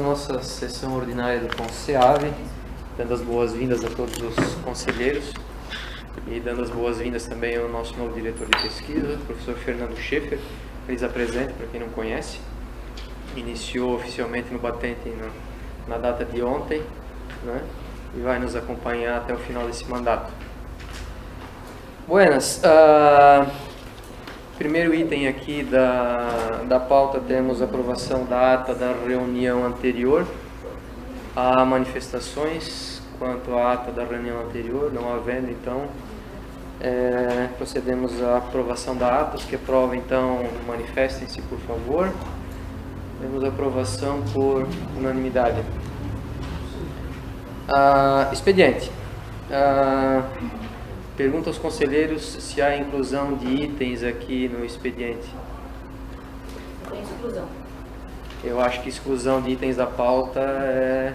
Nossa sessão ordinária do CONSEAVE, dando as boas-vindas a todos os conselheiros e dando as boas-vindas também ao nosso novo diretor de pesquisa, o professor Fernando Schaeffer. Eles apresentam para quem não conhece. Iniciou oficialmente no batente na data de ontem, né? E vai nos acompanhar até o final desse mandato. Buenas. Primeiro item aqui da pauta, temos a aprovação da ata da reunião anterior. Há manifestações quanto à ata da reunião anterior, não havendo, então, procedemos à aprovação da ata. Os que aprovam, então, manifestem-se, por favor. Temos aprovação por unanimidade. Expediente. Pergunta aos conselheiros se há inclusão de itens aqui no expediente. Tem exclusão. Eu acho que exclusão de itens da pauta é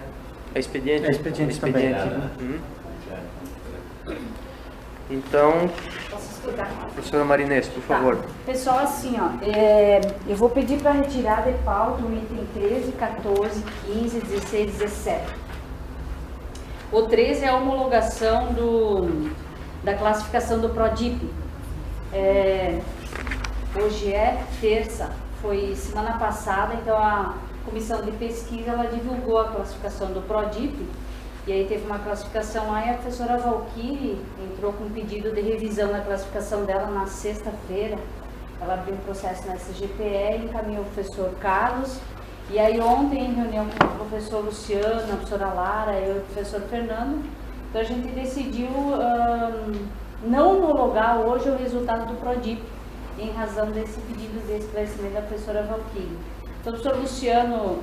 expediente. É expediente também. Então, Posso explicar? professora Marinês, por favor. Pessoal, assim, ó, eu vou pedir para retirar de pauta o item 13, 14, 15, 16, 17. O 13 é a homologação da classificação do PRODIP. Hoje é terça, foi semana passada, então a comissão de pesquisa ela divulgou a classificação do PRODIP, e aí teve uma classificação lá e a professora Valquíri entrou com um pedido de revisão da classificação dela na sexta-feira. Ela abriu um processo na SGPE, encaminhou o professor Carlos, e aí ontem, em reunião com o professor Luciano, a professora Lara e o professor Fernando, então a gente decidiu não homologar hoje o resultado do PRODIP, em razão desse pedido de esclarecimento da professora Valquíri. Então o professor Luciano,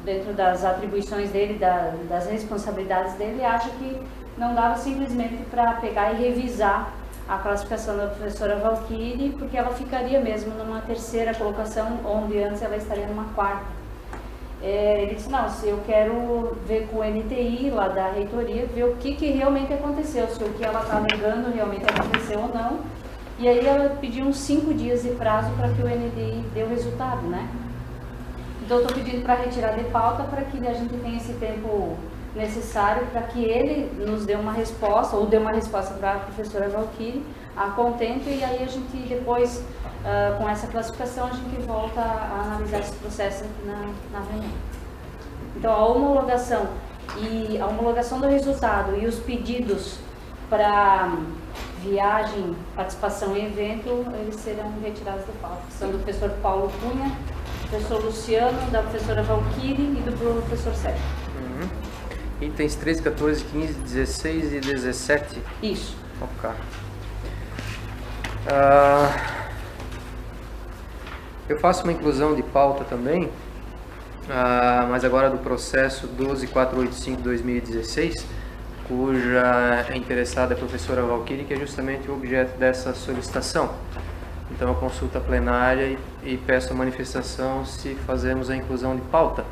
dentro das atribuições dele, das responsabilidades dele, acha que não dava simplesmente para pegar e revisar a classificação da professora Valquíri, porque ela ficaria mesmo numa terceira colocação, onde antes ela estaria numa quarta. Ele disse, não, se eu quero ver com o NTI lá da reitoria, ver o que realmente aconteceu, se o que ela está negando realmente aconteceu ou não. E aí ela pediu uns 5 dias de prazo para que o NTI dê o resultado, né? Então eu estou pedindo para retirar de pauta para que a gente tenha esse tempo necessário para que ele nos dê uma resposta, ou dê uma resposta para a professora Valquíri, a contento, e aí a gente depois, com essa classificação, a gente volta a analisar esse processo aqui na reunião. Então a homologação do resultado e os pedidos para viagem, participação em evento, eles serão retirados de pauta. São do professor Paulo Cunha, do professor Luciano, da professora Valquíri e do professor Sérgio. Itens 13, 14, 15, 16 e 17? Isso. Ok. Eu faço uma inclusão de pauta também, mas agora do processo 12485-2016, cuja interessada é a professora Valquíri, que é justamente o objeto dessa solicitação. Então, a consulta plenária e peço a manifestação se fazemos a inclusão de pauta.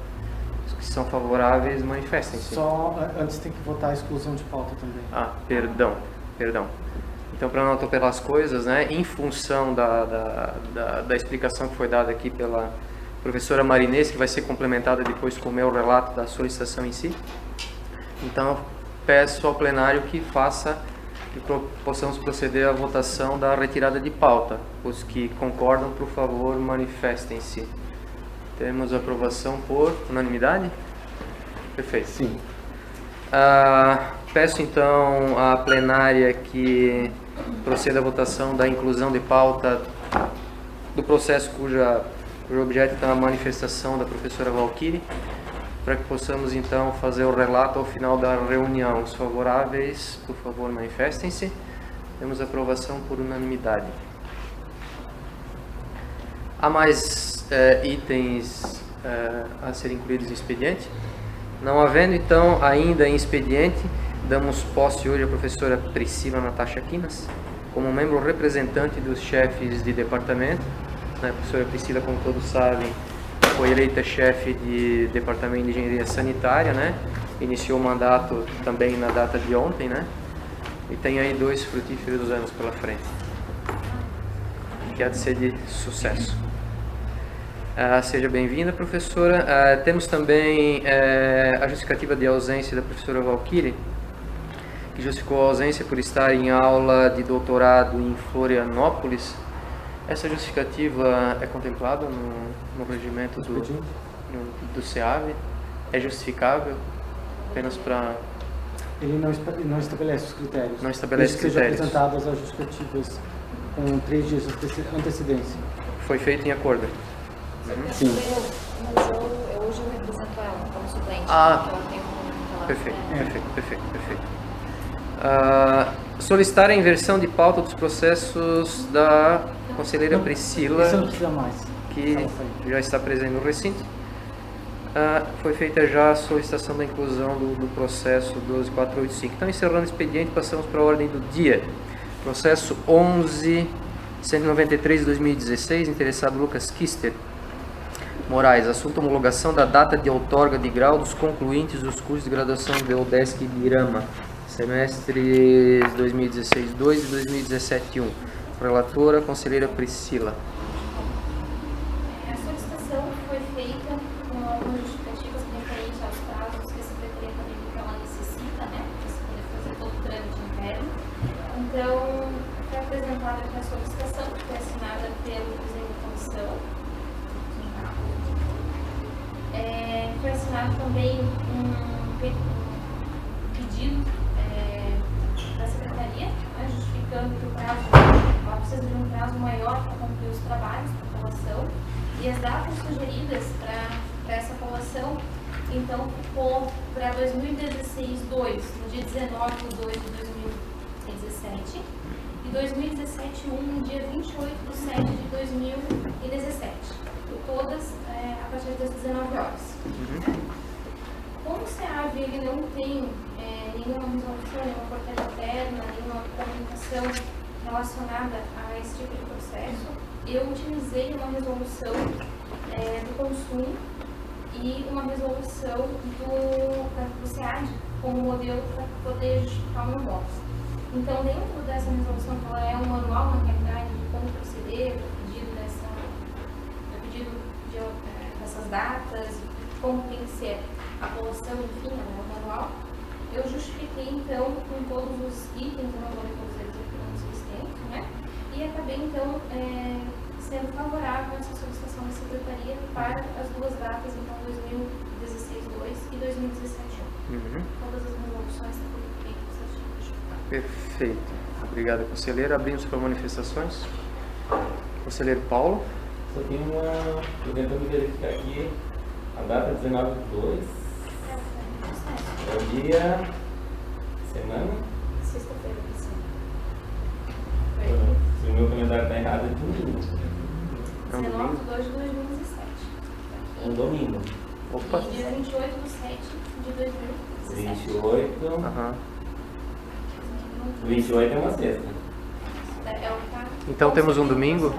Os que são favoráveis, manifestem-se. Só antes tem que votar a exclusão de pauta também. Perdão. Então, para não atropelar as coisas, né, em função da explicação que foi dada aqui pela professora Marinês, que vai ser complementada depois com o meu relato da solicitação em si, então, peço ao plenário que possamos proceder à votação da retirada de pauta. Os que concordam, por favor, manifestem-se. Temos aprovação por unanimidade? Perfeito. Sim. Peço então à plenária que proceda à votação da inclusão de pauta do processo cujo objeto está a manifestação da professora Valquíri, para que possamos então fazer o relato ao final da reunião. Os favoráveis, por favor, manifestem-se. Temos aprovação por unanimidade. Há mais itens a serem incluídos em expediente? Não havendo, então, ainda em expediente, damos posse hoje à professora Priscila Natasha Quinas, como membro representante dos chefes de departamento. A professora Priscila, como todos sabem, foi eleita chefe de Departamento de Engenharia Sanitária, né? Iniciou o mandato também na data de ontem, né? E tem aí 2 frutíferos anos pela frente, que há de ser de sucesso. Seja bem-vinda, professora. Temos também a justificativa de ausência da professora Valquíria, que justificou a ausência por estar em aula de doutorado em Florianópolis. Essa justificativa é contemplada no regimento do CEAV? É justificável? Apenas para... Ele não estabelece os critérios. Não estabelece critérios. Sejam apresentadas as justificativas com 3 dias de antecedência. Foi feito em acordo? Sim. Mas eu hoje eu represento ela como suplente. Ah, então eu tenho um perfeito. Solicitar a inversão de pauta dos processos da conselheira Priscila, Isso não precisa mais. que já está presente no recinto. Foi feita já a solicitação da inclusão do processo 12485. Então, encerrando o expediente, passamos para a ordem do dia. Processo 11.193 de 2016, interessado Lucas Kister Moraes, assunto homologação da data de outorga de grau dos concluintes dos cursos de graduação de UDESC de Irama, semestres 2016-2 e 2017-1. Relatora, conselheira Priscila. A solicitação foi feita com algumas justificativas referentes aos prazos que a Secretaria Acadêmica ela necessita, né, para se poder fazer todo o trâmite interno. Então, foi apresentada aqui a solicitação, que foi assinada pelo presidente da comissão. Foi assinado também um pedido da Secretaria, né, justificando que o prazo, ela precisa de um prazo maior para concluir os trabalhos para aprovação, e as datas sugeridas para essa aprovação, então, ficou para 2016-2, no dia 19/2 de 2017, e 2017-1, no dia 28/7 de 2017, e todas a partir das 19 horas. Como o SEAV ele não tem nenhuma resolução, nenhuma portaria interna, nenhuma comunicação relacionada a esse tipo de processo, eu utilizei uma resolução do consumo e uma resolução do SEAD como modelo para poder justificar o meu voto. Então, dentro dessa resolução, que ela é um manual, na realidade, de como proceder, o pedido dessas datas, como tem que ser a população, enfim, o manual, eu justifiquei, então, com todos os itens, eu não vou ler todos eles aqui no existente, né? E acabei, então, sendo favorável a essa solicitação da Secretaria para as duas datas, então, 2016-2 e 2017-1. Todas as resoluções estão feitas. Perfeito. Obrigado, conselheira. Abrimos para manifestações. Conselheiro Paulo. Só tem estou tentando verificar aqui a data 19/2. É o dia, semana. Sexta-feira, sim. Se o meu calendário está errado, é domingo. 19/2 de 2017. É um domingo. Opa. E dia 28/7 de 2017. 28. Aham. 28 é uma sexta. É o que tá. Então temos um domingo?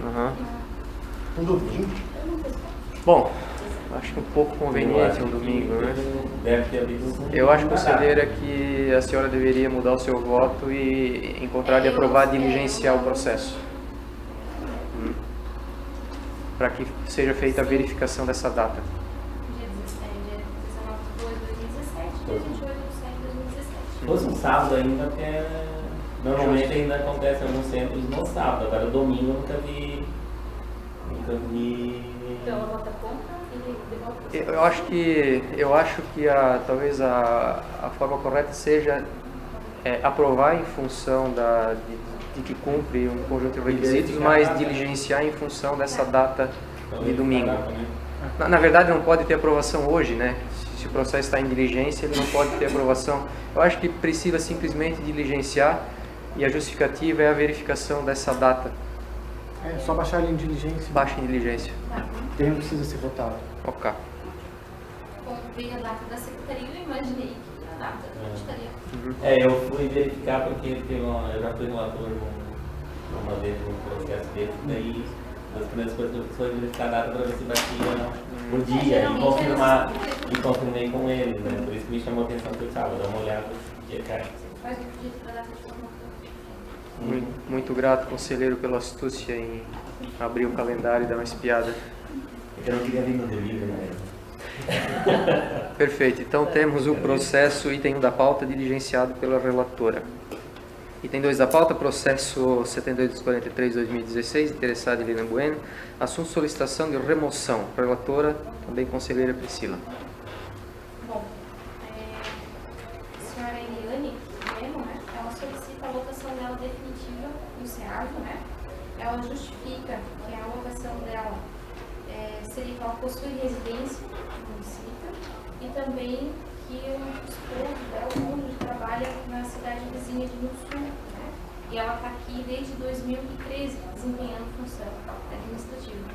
Aham. Um domingo? Bom, acho que um pouco conveniente um domingo, né? Deve ter havido. Eu acho, conselheira, que a senhora deveria mudar o seu voto e encontrar de aprovar, diligenciar o processo. Para que seja feita a verificação dessa data. Dia 19/2 de 2017 e dia 28/7 de 2017. Se fosse um sábado ainda, porque normalmente ainda acontece em alguns centros no sábado. Agora domingo eu nunca vi. Então, ela vota contra e devolve. Eu acho que talvez a forma correta seja aprovar em função de que cumpre um conjunto de requisitos, mas diligenciar em função dessa data de domingo. Na verdade, não pode ter aprovação hoje, né? Se o processo está em diligência, ele não pode ter aprovação. Eu acho que precisa simplesmente diligenciar, e a justificativa é a verificação dessa data. É só baixar ele em diligência. Baixa em diligência. O termo precisa ser votado. Ok. Como veio a data da secretaria, eu imaginei que a data estaria. Eu fui verificar porque eu já fui relator uma vez no processo dele, daí as primeiras coisas que eu fiz foi verificar a data para ver se batia o dia e confirmei com eles, né? Por isso que me chamou a atenção que eu estava, dar uma olhada no dia certo. Faz um pedido para a data de formação. Muito grato, conselheiro, pela astúcia em abrir o calendário e dar uma espiada. Eu não queria vir no livro, né? Perfeito. Então temos o processo, item 1 da pauta, diligenciado pela relatora. Item 2 da pauta, processo 7243-2016, interessada Helena Bueno. Assunto solicitação de remoção. Relatora, também conselheira Priscila. Bom, a senhora Eliane Bueno, né, ela solicita a alocação dela definitiva no SEAD, né? Ela justifica que a alocação dela seria que ela possui residência no município e também que o esposo dela, o cônjuge, trabalha na cidade vizinha de Sul, né? E ela está aqui desde 2013 desempenhando função administrativa.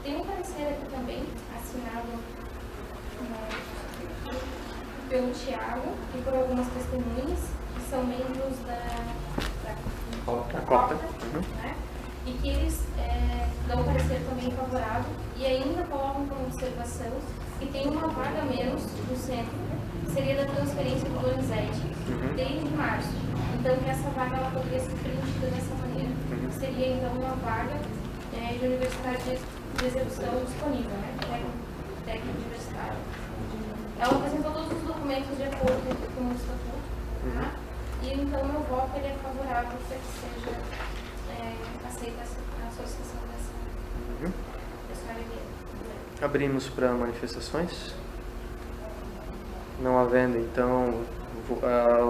Tem um parecer aqui também, assinado pelo Tiago e por algumas testemunhas, que são membros da COTA, né? E que eles dão um parecer também favorável e ainda colocam como observação que tem uma vaga menos no centro, que seria da transferência do Donizete, desde março. Então, que essa vaga ela poderia ser preenchida dessa maneira. Seria, então, uma vaga de universidade de execução disponível, né? Técnico universitário. Ela apresentou todos os documentos de acordo com o estatuto, tá? E, então, meu voto ele é favorável para que seja aceita a solicitação dessa senhora Eliane. Abrimos para manifestações. Não havendo, então,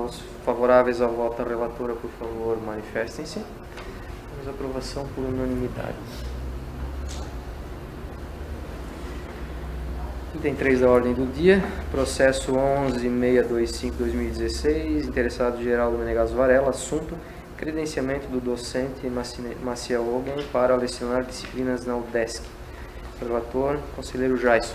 os favoráveis ao voto da relatora, por favor, manifestem-se. Temos aprovação por unanimidade. Item 3 da ordem do dia, processo 11.625/2016, interessado Geraldo Menegas Varela, assunto credenciamento do docente Maciel Ogen para lecionar disciplinas na UDESC. Relator, conselheiro Jaison.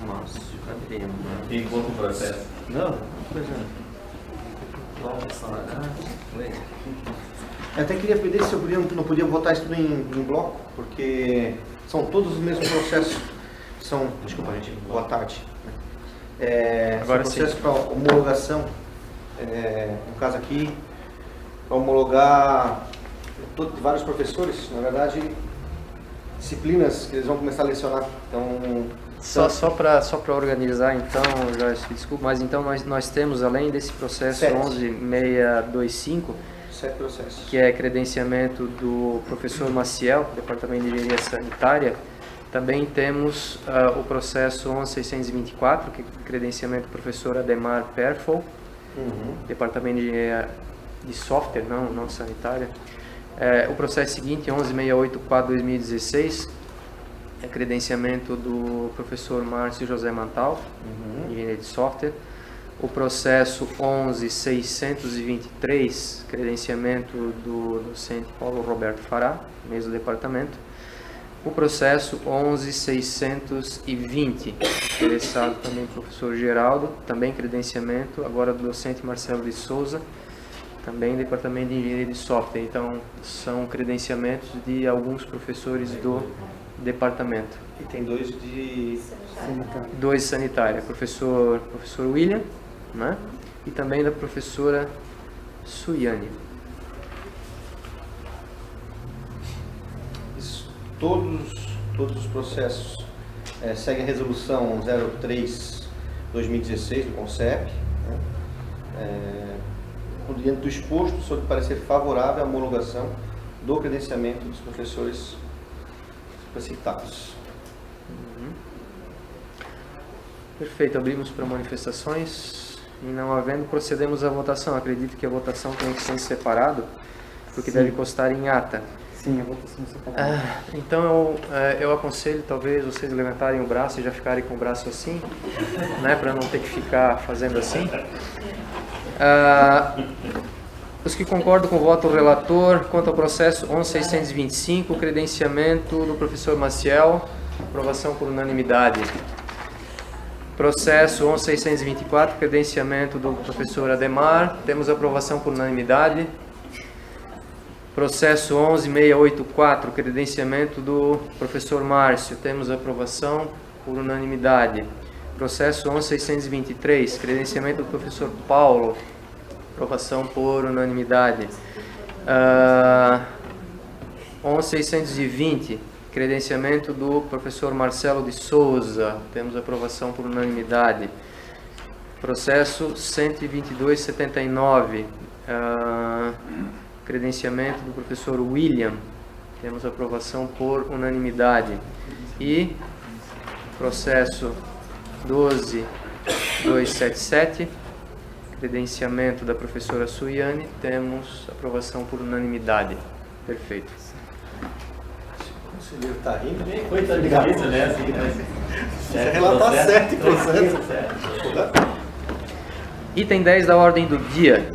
Nossa, cadê? Tem outro processo? Não, coisa. Eu até queria pedir se eu não podia votar isso tudo em bloco, porque são todos os mesmos processos. Desculpa, gente, boa tarde. Agora são processos para homologação, no caso aqui, para homologar vários professores, na verdade, disciplinas que eles vão começar a lecionar. Então, Só para organizar, então, já desculpa, mas então nós temos, além desse processo 11.625, 7 processos. que é credenciamento do professor Maciel, Departamento de Engenharia Sanitária, também temos o processo 11.624, que é credenciamento do professor Ademar Perfol, Departamento de Engenharia de Software, não sanitária. O processo seguinte, 11.684/2016, é credenciamento do professor Márcio José Mantal, engenharia de software. O processo 11.623, credenciamento do docente Paulo Roberto Fará, mesmo departamento. O processo 11.620, interessado também do professor Geraldo, também credenciamento, agora do docente Marcelo de Souza, também departamento de engenharia de software. Então, são credenciamentos de alguns professores do departamento. E tem 2 de sanitária. 2 sanitária, professor William, né? E também da professora Suiane. Isso, todos os processos seguem a resolução 03/2016 do CONCEP, né? Diante do exposto, sobre parecer favorável à homologação do credenciamento dos professores citados. Perfeito, abrimos para manifestações e não havendo, procedemos à votação. Acredito que a votação tem que ser separado, porque deve constar em ata. Sim, a votação separada. Então eu aconselho talvez vocês levantarem o braço e já ficarem com o braço assim, né, para não ter que ficar fazendo assim. Os que concordam com o voto do relator quanto ao processo 11.625, o credenciamento do professor Maciel, aprovação por unanimidade. Processo 11.624, credenciamento do professor Ademar, temos aprovação por unanimidade. Processo 11.684, credenciamento do professor Márcio, temos aprovação por unanimidade. Processo 11.623, credenciamento do professor Paulo, aprovação por unanimidade. 11.620, credenciamento do professor Marcelo de Souza, temos aprovação por unanimidade. Processo 122.79, credenciamento do professor William, temos aprovação por unanimidade. E processo 12.277, credenciamento da professora Suiane, temos aprovação por unanimidade. Perfeito. O conselheiro está rindo. Foi tão difícil, né? Assim, Você relatar 7 processos. Item 10 da ordem do dia.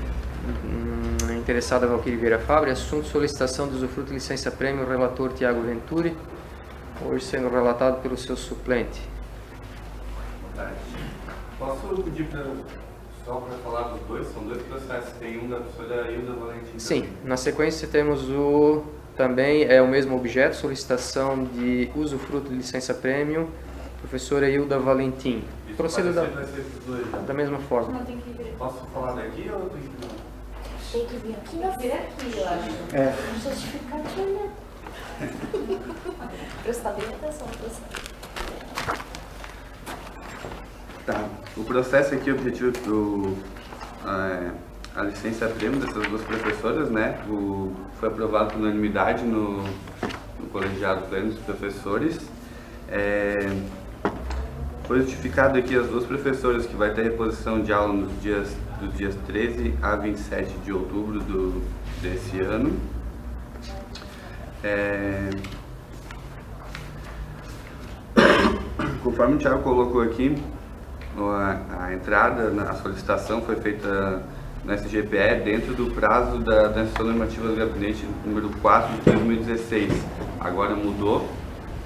Interessada Valquíria Vieira Fabre, assunto solicitação de usufruto de licença-prêmio, relator Tiago Venturi, hoje sendo relatado pelo seu suplente. Boa tarde. Posso pedir só para falar dos dois? São dois processos, tem um da professora Hilda Valentim. Sim, na sequência temos também o mesmo objeto, solicitação de usufruto de licença-prêmio, professora Hilda Valentim. Proceda Vai ser esses dois, né? da mesma forma. Não tem que vir. Posso falar daqui ou tem que não? Tem que vir aqui, não vir aqui, eu acho. Um justificativo, né? Prestar bem atenção no processo. Tá. O processo aqui, o objetivo a licença-prêmio dessas duas professoras, né? Foi aprovado por unanimidade no colegiado pleno dos professores. Foi justificado aqui as duas professoras que vai ter reposição de aula dos dias 13 a 27 de outubro desse ano. Conforme o Thiago colocou aqui, a entrada na solicitação foi feita no SGPE dentro do prazo da instrução normativa do gabinete número 4 de 2016. Agora mudou,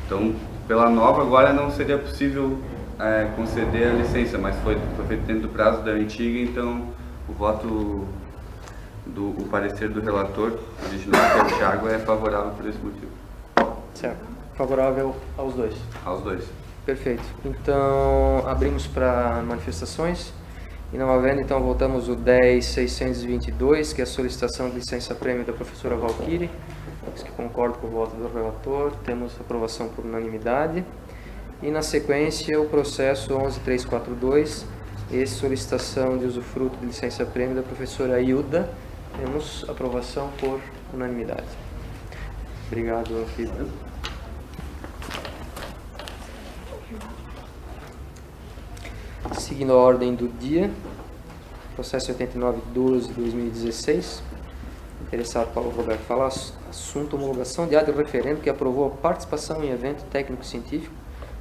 então pela nova agora não seria possível conceder a licença, mas foi feito dentro do prazo da antiga, então o voto o parecer do relator original, que é o Thiago, é favorável por esse motivo. Certo. Favorável aos dois. Aos dois. Perfeito. Então, abrimos para manifestações. E não havendo, então, voltamos o 10.622, que é a solicitação de licença-prêmio da professora Valquíria. Os que concordam com o voto do relator, temos aprovação por unanimidade. E, na sequência, o processo 11.342, solicitação de usufruto de licença-prêmio da professora Hilda. Temos aprovação por unanimidade. Obrigado, Hilda. Seguindo a ordem do dia, processo 89/12/2016, interessado Paulo Roberto fala, assunto homologação de ato de referendo que aprovou a participação em evento técnico-científico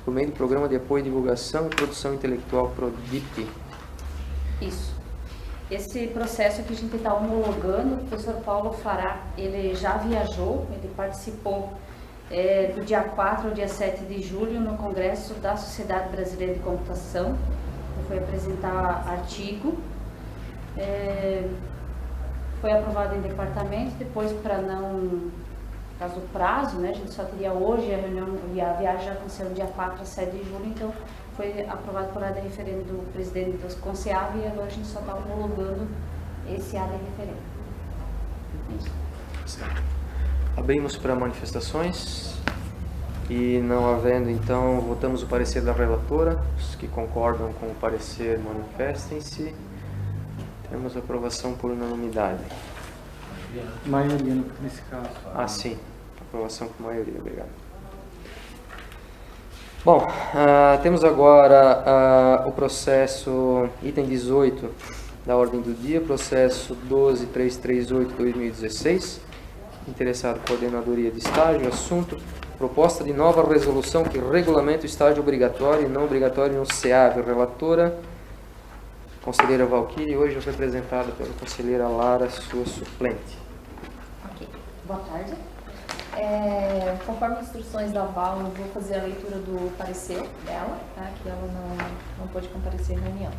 por meio do Programa de Apoio, Divulgação e Produção Intelectual PRODIP. Isso. Esse processo que a gente está homologando, o professor Paulo Fará, ele já viajou, ele participou do dia 4 ao dia 7 de julho no Congresso da Sociedade Brasileira de Computação. Foi apresentar artigo, foi aprovado em departamento, depois para não, caso do prazo, né, a gente só teria hoje, a viagem já aconteceu no dia 4 a 7 de julho, então foi aprovado por AD referendo do presidente do CONSEAV e agora a gente só está homologando esse AD referendo. Certo. Abrimos para manifestações. E não havendo, então, votamos o parecer da relatora. Os que concordam com o parecer, manifestem-se. Temos aprovação por unanimidade. Maioria nesse caso. Sim. Aprovação por maioria. Obrigado. Bom, temos agora o processo, item 18 da ordem do dia, processo 12.338/2016. Interessado coordenadoria de estágio, assunto proposta de nova resolução que regulamenta o estágio obrigatório e não obrigatório no SEAV. Relatora, conselheira Valquíria, hoje representada pela conselheira Lara, sua suplente. Ok. Boa tarde. Conforme as instruções da Val, eu vou fazer a leitura do parecer dela, tá? Que ela não pôde comparecer na reunião.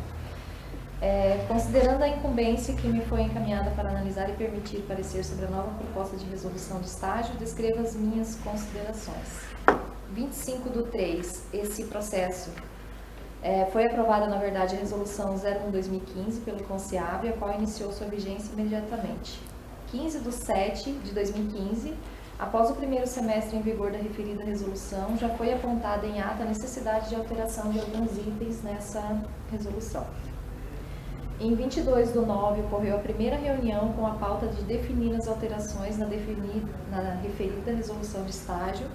Considerando a incumbência que me foi encaminhada para analisar e permitir parecer sobre a nova proposta de resolução de estágio, descrevo as minhas considerações. 25/3, esse processo foi aprovada, na verdade, a resolução 01/2015 pelo CONSEAB, a qual iniciou sua vigência imediatamente. 15/7/2015, após o primeiro semestre em vigor da referida resolução, já foi apontada em ata a necessidade de alteração de alguns itens nessa resolução. Em 22/9, ocorreu a primeira reunião com a pauta de definir as alterações na referida resolução de estágio.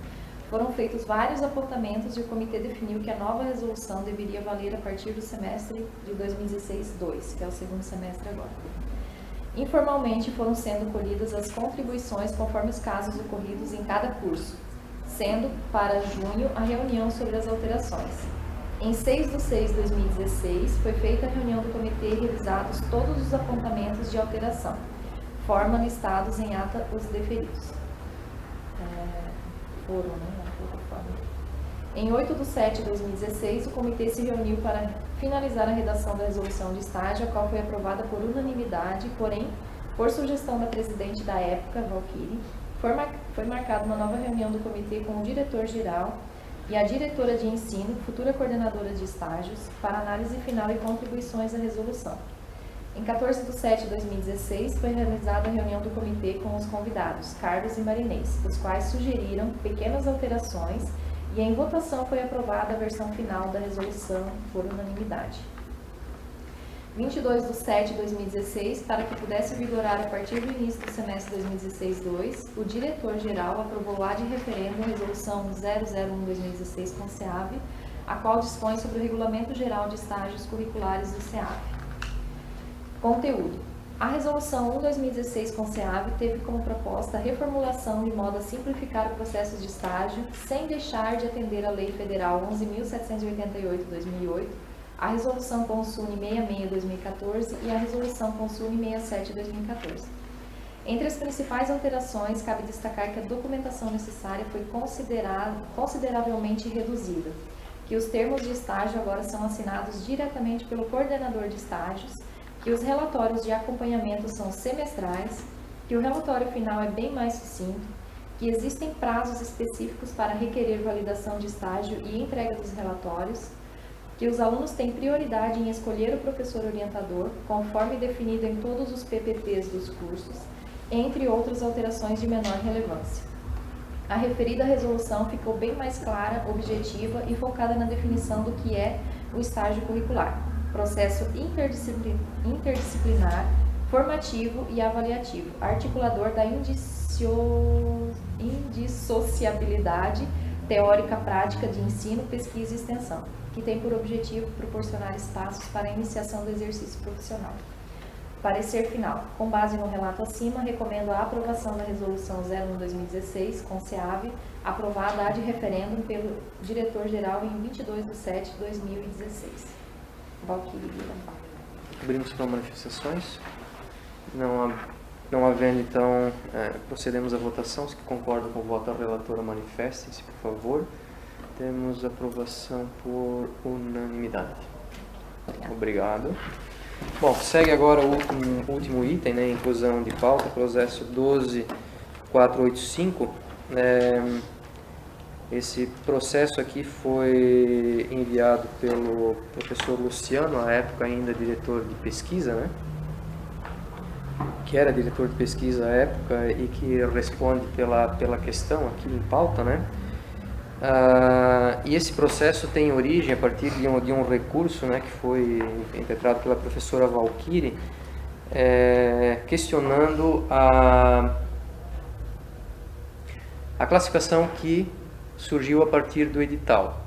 Foram feitos vários apontamentos e o comitê definiu que a nova resolução deveria valer a partir do semestre de 2016-2, que é o segundo semestre agora. Informalmente foram sendo colhidas as contribuições conforme os casos ocorridos em cada curso, sendo para junho a reunião sobre as alterações. Em 6/6/2016 foi feita a reunião do comitê e revisados todos os apontamentos de alteração. Forma listados em ata os deferidos. Em 8/7/2016, o comitê se reuniu para finalizar a redação da resolução de estágio, a qual foi aprovada por unanimidade, porém, por sugestão da presidente da época, Valquíri, foi marcada uma nova reunião do comitê com o diretor-geral e a diretora de ensino, futura coordenadora de estágios, para análise final e contribuições à resolução. Em 14/7/2016, foi realizada a reunião do comitê com os convidados, Carlos e Marinês, os quais sugeriram pequenas alterações e em votação foi aprovada a versão final da resolução por unanimidade. 22/7/2016, para que pudesse vigorar a partir do início do semestre 2016-2, o diretor-geral aprovou ad referendo a resolução 001/2016 com o CEAV, a qual dispõe sobre o Regulamento Geral de Estágios Curriculares do CEAV. Conteúdo. A Resolução 1/2016 com o CEAV teve como proposta a reformulação de modo a simplificar o processo de estágio, sem deixar de atender a Lei Federal 11.788/2008, a Resolução Consune 66/2014 e a Resolução Consune 67/2014. Entre as principais alterações, cabe destacar que a documentação necessária foi consideravelmente reduzida, que os termos de estágio agora são assinados diretamente pelo coordenador de estágios, que os relatórios de acompanhamento são semestrais, que o relatório final é bem mais sucinto, que existem prazos específicos para requerer validação de estágio e entrega dos relatórios, que os alunos têm prioridade em escolher o professor orientador, conforme definido em todos os PPTs dos cursos, entre outras alterações de menor relevância. A referida resolução ficou bem mais clara, objetiva e focada na definição do que é o estágio curricular, processo interdisciplinar, formativo e avaliativo, articulador da indissociabilidade teórica-prática de ensino, pesquisa e extensão, que tem por objetivo proporcionar espaços para a iniciação do exercício profissional. Parecer final. Com base no relato acima, recomendo a aprovação da Resolução 01/2016, com CEAV, aprovada ad referendum pelo diretor-geral em 22/7/2016. Abrimos para manifestações. Não havendo, então, procedemos à votação. Os que concordam com o voto da relatora, manifestem-se, por favor. Temos aprovação por unanimidade. Obrigado. Bom, segue agora o último item, né, inclusão de pauta, processo 12.485. Esse processo aqui foi enviado pelo professor Luciano, à época ainda diretor de pesquisa, né? Que era diretor de pesquisa à época e que responde pela questão aqui em pauta, né? E esse processo tem origem a partir de um recurso, né, que foi impetrado pela professora Valquíri, questionando a classificação que surgiu a partir do edital.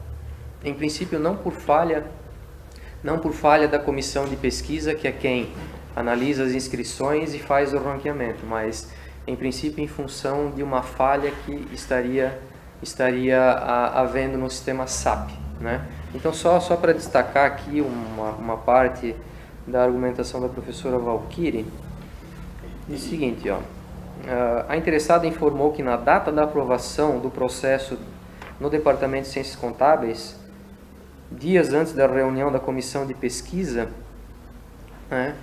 Em princípio, não por falha da comissão de pesquisa, que é quem analisa as inscrições e faz o ranqueamento, mas em princípio em função de uma falha que estaria havendo no sistema SAP, né? Então só para destacar aqui uma parte da argumentação da professora Valquíri, diz o seguinte, ó, A interessada informou que na data da aprovação do processo no Departamento de Ciências Contábeis, dias antes da reunião da comissão de pesquisa, né,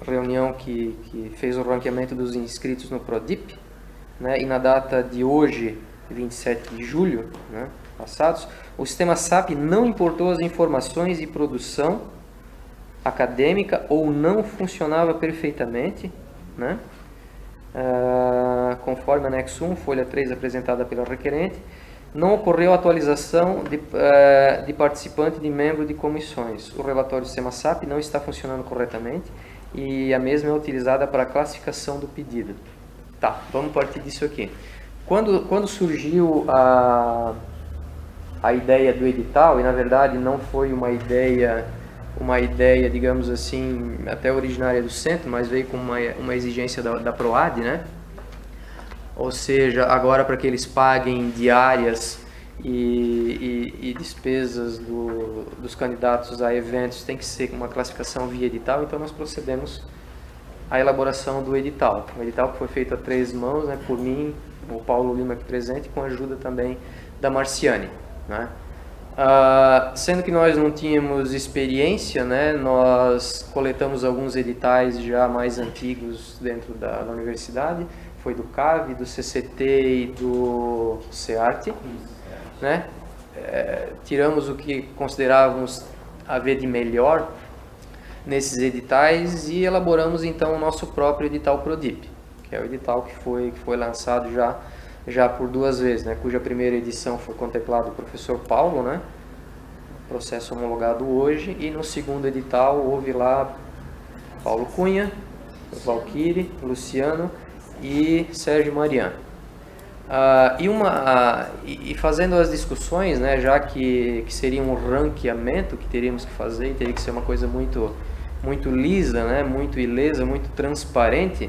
reunião que fez o ranqueamento dos inscritos no PRODIP, né, e na data de hoje, 27 de julho, né, passados, o sistema SAP não importou as informações de produção acadêmica ou não funcionava perfeitamente, né, conforme anexo 1, folha 3 apresentada pela requerente. Não ocorreu atualização de participante de membro de comissões. O relatório do sistema SAP não está funcionando corretamente e a mesma é utilizada para a classificação do pedido. Tá, vamos partir disso aqui. Quando surgiu a ideia do edital, e na verdade não foi uma ideia, digamos assim, até originária do centro, mas veio com uma exigência da PROAD, né? Ou seja, agora para que eles paguem diárias e despesas dos candidatos a eventos tem que ser uma classificação via edital, então nós procedemos à elaboração do edital. O edital que foi feito a 3 mãos, né, por mim, o Paulo Lima aqui presente, com a ajuda também da Marciane, né? Sendo que nós não tínhamos experiência, né, nós coletamos alguns editais já mais antigos dentro da universidade, foi do CAV, do CCT e do CEART, né? Tiramos o que considerávamos haver de melhor nesses editais e elaboramos então o nosso próprio edital PRODIP, que é o edital que foi lançado já por 2 vezes, né? Cuja primeira edição foi contemplado o professor Paulo, né? Processo homologado hoje, e no segundo edital houve lá Paulo Cunha, Valquíri, Luciano e Sérgio Mariano. E fazendo as discussões, né, já que seria um ranqueamento que teríamos que fazer, teria que ser uma coisa muito lisa, né, muito ilesa, muito transparente,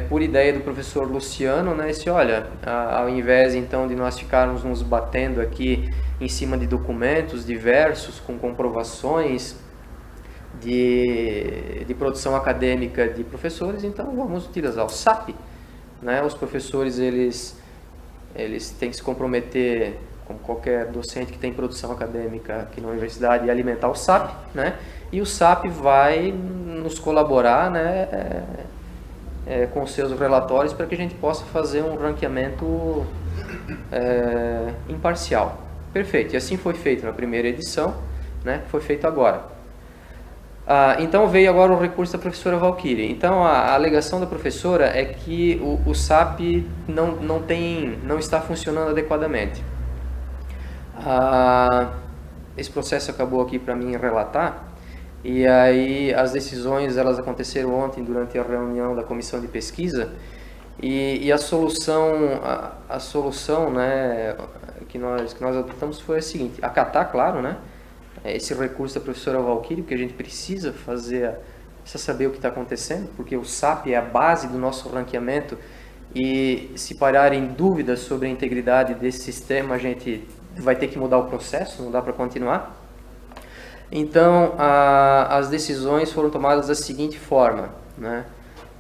por ideia do professor Luciano, né, olha, ao invés então de nós ficarmos nos batendo aqui em cima de documentos diversos com comprovações de produção acadêmica de professores, então vamos utilizar o SAP, né? Os professores eles têm que se comprometer, como qualquer docente que tem produção acadêmica aqui na universidade, e alimentar o SAP, né? E o SAP vai nos colaborar, né, com os seus relatórios para que a gente possa fazer um ranqueamento imparcial. Perfeito, e assim foi feito na primeira edição, né? Foi feito agora. Então veio agora o recurso da professora Valquíri. Então a alegação da professora é que o SAP não está funcionando adequadamente. Esse processo acabou aqui para mim relatar, e aí as decisões elas aconteceram ontem durante a reunião da comissão de pesquisa, e a solução né, que nós adotamos foi a seguinte: acatar, claro, né, esse recurso da professora Valquíri, porque a gente precisa saber o que está acontecendo, porque o SAP é a base do nosso ranqueamento, e se pararem dúvidas sobre a integridade desse sistema, a gente vai ter que mudar o processo, não dá para continuar. Então, as decisões foram tomadas da seguinte forma, né?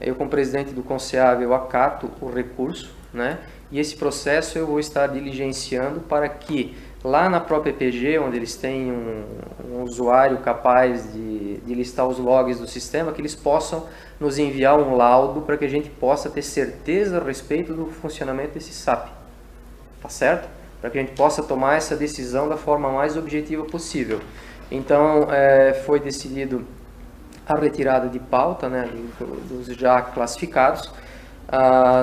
Eu, como presidente do CONSEAV, eu acato o recurso, né? E esse processo eu vou estar diligenciando para que lá na própria EPG, onde eles têm um usuário capaz de listar os logs do sistema, que eles possam nos enviar um laudo para que a gente possa ter certeza a respeito do funcionamento desse SAP. Tá certo? Para que a gente possa tomar essa decisão da forma mais objetiva possível. Então, foi decidido a retirada de pauta, né, dos já classificados.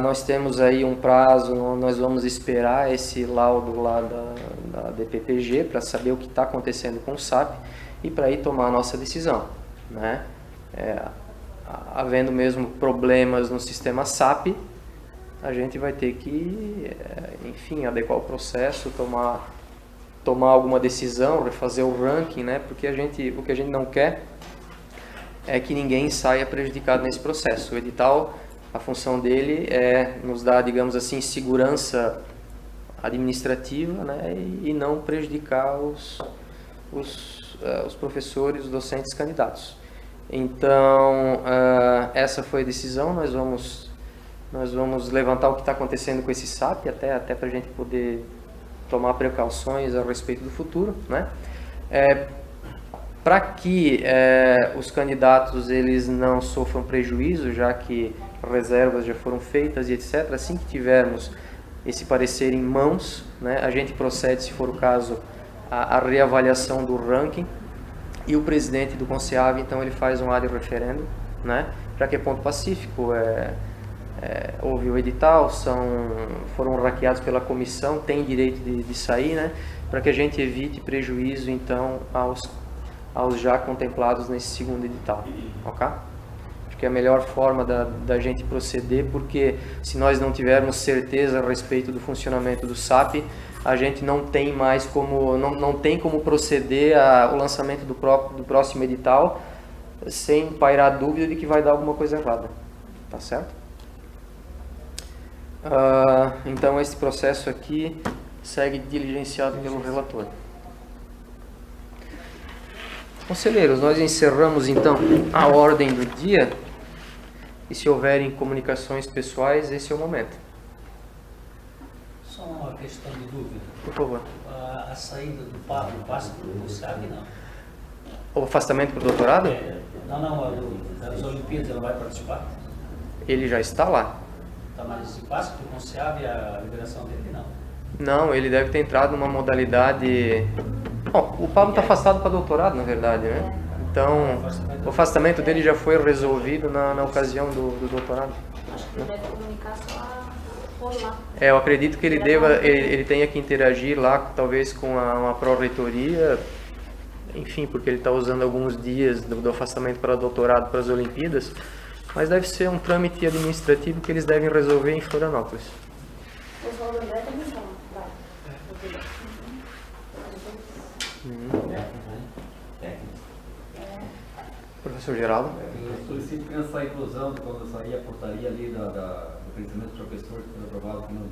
Nós temos aí um prazo, nós vamos esperar esse laudo lá da DPPG para saber o que está acontecendo com o SAP e para aí tomar a nossa decisão, né? Havendo mesmo problemas no sistema SAP, a gente vai ter que, enfim, adequar o processo, tomar alguma decisão, refazer o ranking, né? Porque o que a gente não quer é que ninguém saia prejudicado nesse processo. O edital, a função dele é nos dar, digamos assim, segurança administrativa, né, e não prejudicar os professores, os docentes candidatos. Então, essa foi a decisão. Nós vamos levantar o que está acontecendo com esse SAP, até para a gente poder tomar precauções a respeito do futuro, né? Para que os candidatos eles não sofram prejuízo, já que reservas já foram feitas e etc. Assim que tivermos esse parecer em mãos, né, a gente procede, se for o caso, a reavaliação do ranking, e o presidente do CONSEAV, então, ele faz um ad referendum, né, já que é ponto pacífico, houve o edital, foram hackeados pela comissão, tem direito de sair, né, para que a gente evite prejuízo, então, aos já contemplados nesse segundo edital, ok? Que é a melhor forma da gente proceder, porque se nós não tivermos certeza a respeito do funcionamento do SAP, a gente não tem mais não tem como proceder ao lançamento do próximo edital sem pairar dúvida de que vai dar alguma coisa errada, tá certo? Então esse processo aqui segue diligenciado pelo relator. Conselheiros, nós encerramos então a ordem do dia. E se houverem comunicações pessoais, esse é o momento. Só uma questão de dúvida. Por favor. A saída do passe do SAB, não. O afastamento para o doutorado? Não, das Olimpíadas ele vai participar? Ele já está lá. Tá, mas esse passe do CONSEAV, a liberação dele, não? Não, ele deve ter entrado numa modalidade... Bom, o Pablo está afastado para doutorado, na verdade, né? Então, o afastamento dele já foi resolvido na ocasião do doutorado. Acho que ele deve comunicar só por lá. Eu acredito que ele tenha que interagir lá, talvez com uma pró-reitoria, enfim, porque ele está usando alguns dias do afastamento para doutorado para as Olimpíadas, mas deve ser um trâmite administrativo que eles devem resolver em Florianópolis. O Oswaldo André também está lá. Professor Geraldo? Eu solicito que nessa inclusão, quando sair a portaria ali do crescimento do professor que foi aprovado aqui no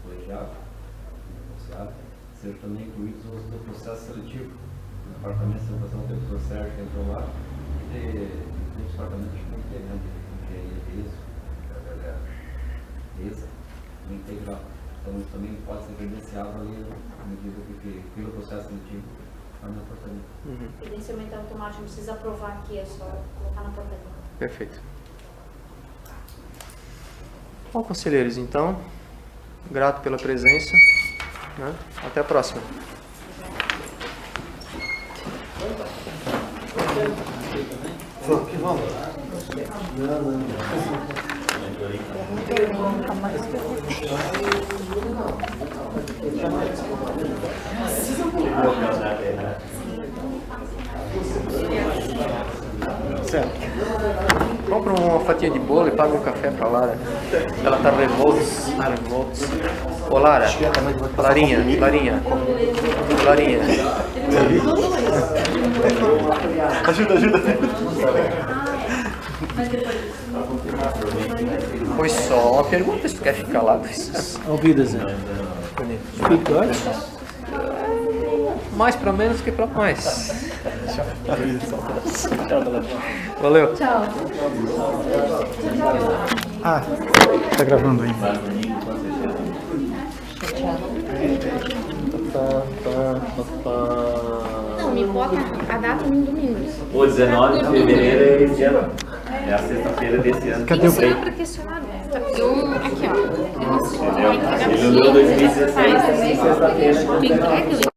colegiado, seja também incluídos os do processo seletivo. No departamento de educação tem o professor Sérgio que entrou lá, e tem departamento de engenharia também integral. Então isso também pode ser credenciado ali à medida que pelo processo seletivo. Credenciamento automático, não precisa aprovar aqui, é só colocar na portaria. Perfeito. Bom, conselheiros, então, grato pela presença, né? Até a próxima. Certo. Compra uma fatia de bolo e paga um café pra Lara. Ela tá revolta. Ô Lara, Larinha. Ajuda. Foi só uma pergunta, se tu quer ficar lá. Ouvidas, né? Mais pra menos que pra mais. Valeu. Tchau. Tá gravando ainda. Não, me bota a data no domingo. O 19 de fevereiro é esse ano. É a sexta-feira desse ano. Cadê o Não pra questionar, né? Aqui, ó. Entendeu? Ele 2016, sexta-feira. Tu entrega